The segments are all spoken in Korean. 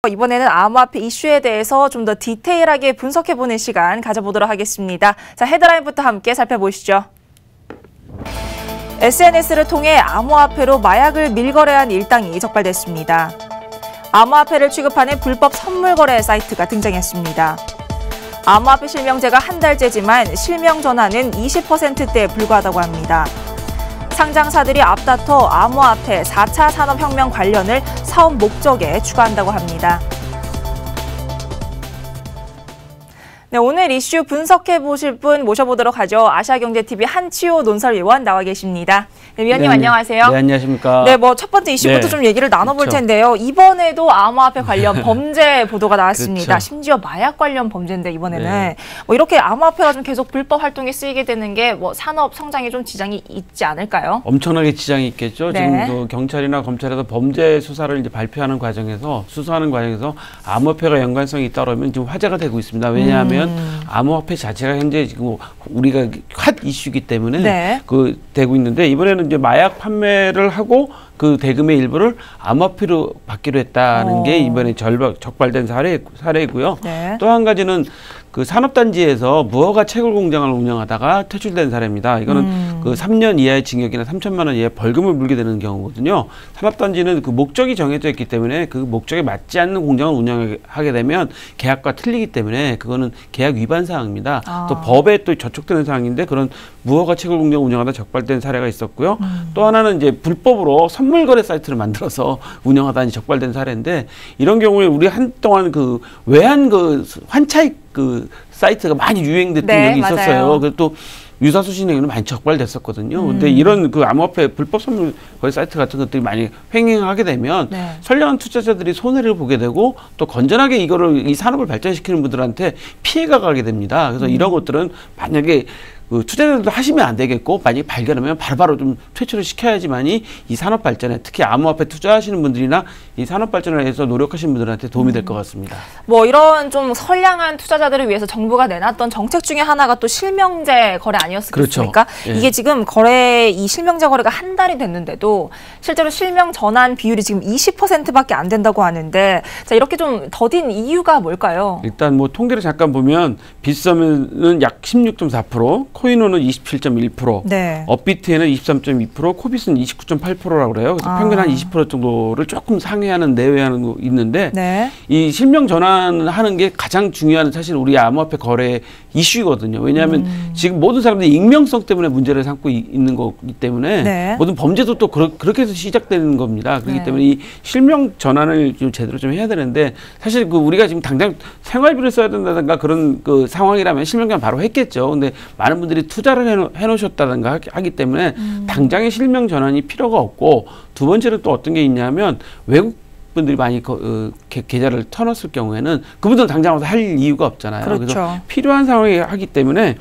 이번에는 암호화폐 이슈에 대해서 좀 더 디테일하게 분석해보는 시간 가져보도록 하겠습니다. 자, 헤드라인부터 함께 살펴보시죠. SNS를 통해 암호화폐로 마약을 밀거래한 일당이 적발됐습니다. 암호화폐를 취급하는 불법 선물 거래 사이트가 등장했습니다. 암호화폐 실명제가 한 달째지만 실명 전환은 20%대에 불과하다고 합니다. 상장사들이 앞다퉈 암호화폐 4차 산업혁명 관련을 사업 목적에 추가한다고 합니다. 네, 오늘 이슈 분석해보실 분 모셔보도록 하죠. 아시아경제TV 한치호 논설위원 나와 계십니다. 네, 위원님 안녕하세요. 네, 안녕하십니까. 네, 뭐 첫 번째 이슈부터 좀 얘기를 나눠볼 텐데요. 이번에도 암호화폐 관련 범죄 보도가 나왔습니다. 그렇죠. 심지어 마약 관련 범죄인데 이번에는 네. 뭐 이렇게 암호화폐가 좀 계속 불법 활동에 쓰이게 되는 게 뭐 산업 성장에 좀 지장이 있지 않을까요? 엄청나게 지장이 있겠죠. 네. 지금 그 경찰이나 검찰에서 범죄 수사를 이제 발표하는 과정에서 수사하는 과정에서 암호화폐가 연관성이 있다 그러면 지금 화제가 되고 있습니다. 왜냐하면 암호화폐 자체가 현재 지금 우리가 핫 이슈이기 때문에 네. 그 되고 있는데 이번에는 이제 마약 판매를 하고 그 대금의 일부를 암호화폐로 받기로 했다는 게 이번에 적발된 사례이고요. 네. 또 한 가지는 그 산업단지에서 무허가 채굴 공장을 운영하다가 퇴출된 사례입니다. 이거는 그 3년 이하의 징역이나 3천만 원 이하의 벌금을 물게 되는 경우거든요. 산업단지는 그 목적이 정해져 있기 때문에 그 목적에 맞지 않는 공장을 운영하게 되면 계약과 틀리기 때문에 그거는 계약 위반 사항입니다. 또 법에 또 저촉되는 사항인데 그런 무허가 채굴 공장 운영하다 적발된 사례가 있었고요. 또 하나는 이제 불법으로 선물 거래 사이트를 만들어서 운영하다 적발된 사례인데 이런 경우에 우리 한동안 그 외환 그 환차익 그 사이트가 많이 유행됐던 적이 있었어요. 그리고 또 유사수신 행위는 많이 적발됐었거든요. 근데 이런 그 암호화폐 불법 선물 거래 사이트 같은 것들이 많이 횡행하게 되면 선량한 투자자들이 손해를 보게 되고 또 건전하게 이 산업을 발전시키는 분들한테 피해가 가게 됩니다. 그래서 이런 것들은 만약에 그 투자자들도 하시면 안 되겠고 만약에 발견하면 바로바로 좀 퇴출을 시켜야지만이 이 산업 발전에 특히 암호화폐 투자하시는 분들이나 이 산업 발전을 위해서 노력하시는 분들한테 도움이 될 것 같습니다. 뭐 이런 좀 선량한 투자자들을 위해서 정부가 내놨던 정책 중에 하나가 또 실명제 거래 아니었습니까? 그렇죠. 예. 이게 지금 이 실명제 거래가 한 달이 됐는데도 실제로 실명 전환 비율이 지금 20%밖에 안 된다고 하는데 자, 이렇게 좀 더딘 이유가 뭘까요? 일단 뭐 통계를 잠깐 보면 빗썸은 약 16.4%, 코인호는 27.1%, 네. 업비트에는 23.2%, 코빗은 29.8%라고 그래요. 그래서 평균 한 20% 정도를 조금 상회하는 내외하는 거 있는데 이 실명 전환하는 게 가장 중요한 사실 우리 암호화폐 거래 이슈거든요. 왜냐하면 지금 모든 사람들이 익명성 때문에 문제를 삼고 있는 거기 때문에 모든 범죄도 또 그렇게 해서 시작되는 겁니다. 그렇기 때문에 이 실명 전환을 좀 제대로 좀 해야 되는데 사실 그 우리가 지금 당장 생활비를 써야 된다든가 그런 그 상황이라면 실명 전환 바로 했겠죠. 근데 많은 분들이 투자를 해놓으셨다든가 하기 때문에 당장의 실명 전환이 필요가 없고 두 번째로 또 어떤 게 있냐면 외국 분들이 많이 계좌를 터놨을 경우에는 그분들은 당장 와서 할 이유가 없잖아요. 그렇죠. 그래서 필요한 상황에 하기 때문에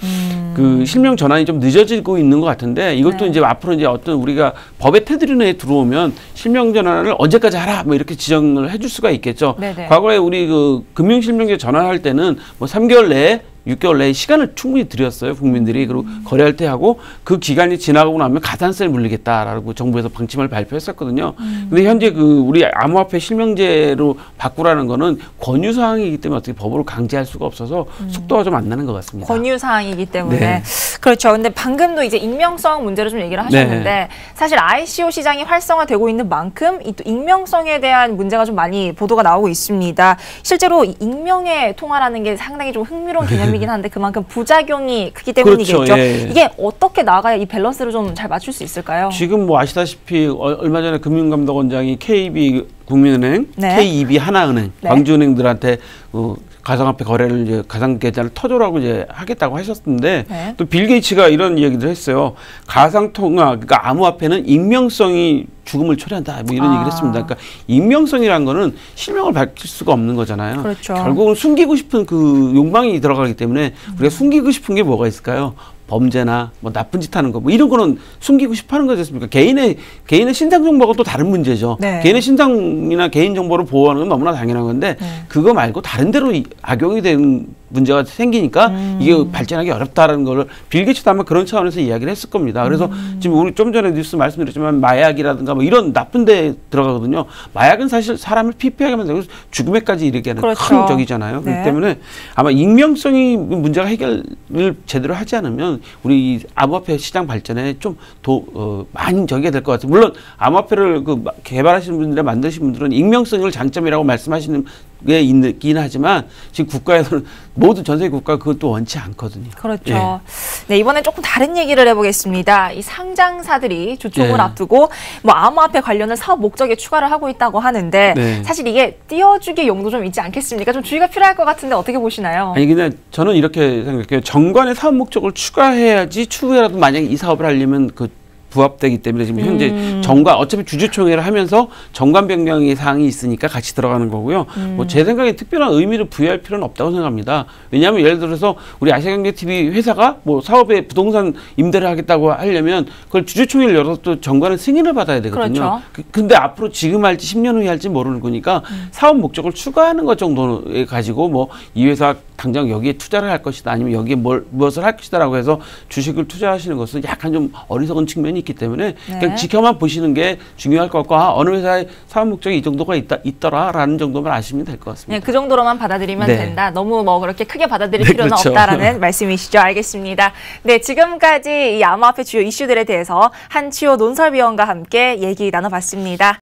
그 실명 전환이 좀 늦어지고 있는 것 같은데 이것도 이제 앞으로 이제 어떤 우리가 법의 테두리 내에 들어오면 실명 전환을 언제까지 하라 뭐 이렇게 지정을 해줄 수가 있겠죠. 과거에 우리 그 금융 실명제 전환할 때는 뭐 3개월 내에 6개월 내에 시간을 충분히 드렸어요. 국민들이. 그리고 거래할 때 하고 그 기간이 지나가고 나면 가산세를 물리겠다라고 정부에서 방침을 발표했었거든요. 근데 현재 그 우리 암호화폐 실명제로 바꾸라는 거는 권유사항이기 때문에 어떻게 법으로 강제할 수가 없어서 속도가 좀 안 나는 것 같습니다. 권유사항이기 때문에. 그렇죠. 근데 방금도 이제 익명성 문제를 좀 얘기를 하셨는데 사실 ICO 시장이 활성화되고 있는 만큼 이 또 익명성에 대한 문제가 좀 많이 보도가 나오고 있습니다. 실제로 익명의 통화라는 게 상당히 좀 흥미로운 개념이 이긴 한데 그만큼 부작용이 크기 때문이겠죠. 그렇죠. 예. 이게 어떻게 나가야 이 밸런스를 좀 잘 맞출 수 있을까요? 지금 뭐 아시다시피 얼마 전에 금융감독원장이 KB 국민은행, KEB 하나은행, 광주은행들한테 가상화폐 거래를 이제 가상 계좌를 터줘라고 이제 하겠다고 하셨는데 또 빌 게이츠가 이런 얘기를 했어요. 가상 통화 그러니까 암호화폐는 익명성이 죽음을 초래한다. 뭐 이런 얘기를 했습니다. 그러니까 익명성이라는 거는 실명을 밝힐 수가 없는 거잖아요. 그렇죠. 결국은 숨기고 싶은 그 욕망이 들어가기 때문에 우리가 숨기고 싶은 게 뭐가 있을까요? 범죄나 뭐 나쁜 짓 하는 거 뭐 이런 거는 숨기고 싶어 하는 거지 않습니까? 개인의 신상 정보가 또 다른 문제죠. 개인의 신상이나 개인 정보를 보호하는 건 너무나 당연한 건데 그거 말고 다른 데로 악용이 되는 문제가 생기니까 이게 발전하기 어렵다라는 거를 빌 게이츠도 아마 그런 차원에서 이야기를 했을 겁니다. 그래서 지금 우리 좀 전에 뉴스 말씀드렸지만 마약이라든가 뭐 이런 나쁜 데 들어가거든요. 마약은 사실 사람을 피폐하게 만들고 죽음에까지 이르게 하는 그렇죠. 큰 적이잖아요. 네. 그렇기 때문에 아마 익명성이 문제가 해결을 제대로 하지 않으면 우리 이 암호화폐 시장 발전에 좀 많이 저기가 될 것 같아요. 물론 암호화폐를 개발하시는 분들이나 만드신 분들은 익명성을 장점이라고 말씀하시는 게 있긴 하지만 지금 국가에서는 모두 전 세계 국가가 그것도 원치 않거든요. 그렇죠. 예. 네, 이번엔 조금 다른 얘기를 해보겠습니다. 이 상장사들이 조총을 예. 앞두고 뭐 암호화폐 관련한 사업 목적에 추가를 하고 있다고 하는데 네. 사실 이게 띄워주기 용도 좀 있지 않겠습니까? 좀 주의가 필요할 것 같은데 어떻게 보시나요? 아니 그냥 저는 이렇게 생각해요. 정관의 사업 목적을 추가해야지 추후에라도 만약에 이 사업을 하려면 부합되기 때문에 지금 현재 정관 어차피 주주총회를 하면서 정관 변경의 사항이 있으니까 같이 들어가는 거고요. 뭐 제 생각에 특별한 의미를 부여할 필요는 없다고 생각합니다. 왜냐하면 예를 들어서 우리 아시아경제TV 회사가 뭐 사업에 부동산 임대를 하겠다고 하려면 그걸 주주총회를 열어서 또 정관의 승인을 받아야 되거든요. 그렇죠. 근데 앞으로 지금 할지 10년 후에 할지 모르는 거니까 사업 목적을 추가하는 것 정도에 가지고 뭐 이 회사 당장 여기에 투자를 할 것이다 아니면 여기에 무엇을 할 것이다라고 해서 주식을 투자하시는 것은 약간 좀 어리석은 측면이 있기 때문에 네. 그냥 지켜만 보시는 게 중요할 것 같고 어느 회사의 사업 목적이 이 정도가 있더라라는 정도만 아시면 될 것 같습니다. 네, 그 정도로만 받아들이면 네. 된다. 너무 뭐 그렇게 크게 받아들일 네, 필요는 그렇죠. 없다라는 말씀이시죠. 알겠습니다. 네, 지금까지 이 암호화폐 주요 이슈들에 대해서 한치호 논설위원과 함께 얘기 나눠봤습니다.